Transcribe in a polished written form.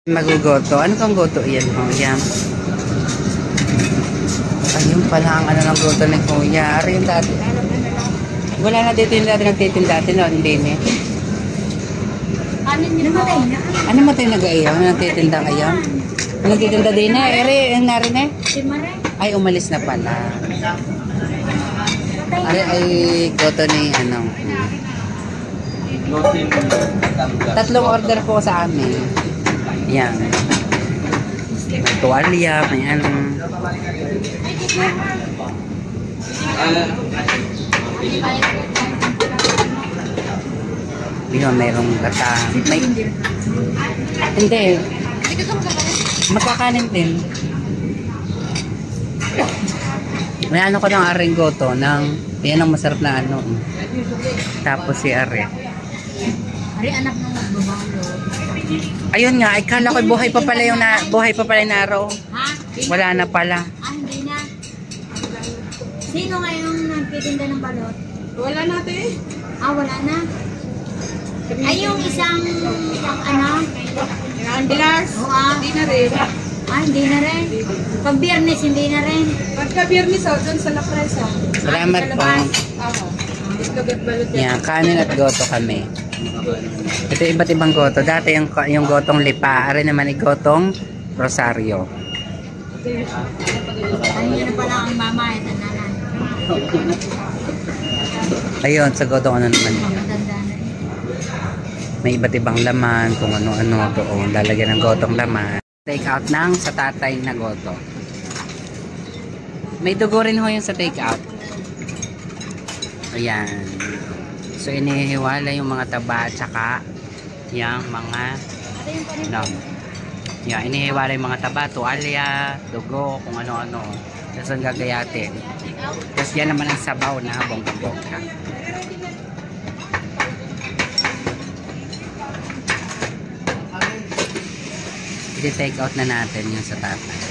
Magugoto. Ano kang goto yan, Kuya? Ayun pala ang ano ng goto ni Kuya. Ari yung dati. Wala na dito yung dati nagtitinda dati, no? Hindi niya. Ano matay nag-ayaw? Ano nagtitinda ngayon? Ano nagtitinda din na? Eri, yung narin eh? Ay, umalis na pala. Ari ay goto ni ano. Tatlong order po sa amin. Yan. May tuwalya, may ano. Yun, mayroong gata. May... Hindi. Magkakanin din. May ano ko ng aringgoto ng... Yan ang masarap na ano. Tapos si Are. Ari, anak ng magbabalo. Ayun nga, ikala ko buhay pa pala yung araw. Ha? Wala na pala. Ah, hindi na. Sino ngayong nagtitinda ng balot? Wala natin. Ah, wala na. Ay, yung isang ano? Yung glass. Oo, ah. Hindi na rin. Ah, hindi na rin. Pag biyernes, hindi na rin. Pagka-biyernes doon sa La Presa. Salamat po. Ako. Itlog at balot yan. Yan, kanin at goto kami. Ito iba't ibang goto. Dati yung gotong lipa. Ari naman yung gotong rosaryo. Ano yun pala ang mama at nanay. Ayun, sa gotong ano naman. Matanda na rin. May iba't ibang laman, kung ano-ano doon. Lalagyan ng gotong laman. Take out ng sa tatay na goto. May dugo rin ho yung sa take out. Ayan. So inihiwala yung mga taba at saka yung mga no. Yan, inihiwala yung mga taba, tuwalya, dugo, kung ano-ano. Tapos ang gagayatin. Tapos yan naman ang sabaw na bongga-bongga. I-take out na natin yung sa tatay.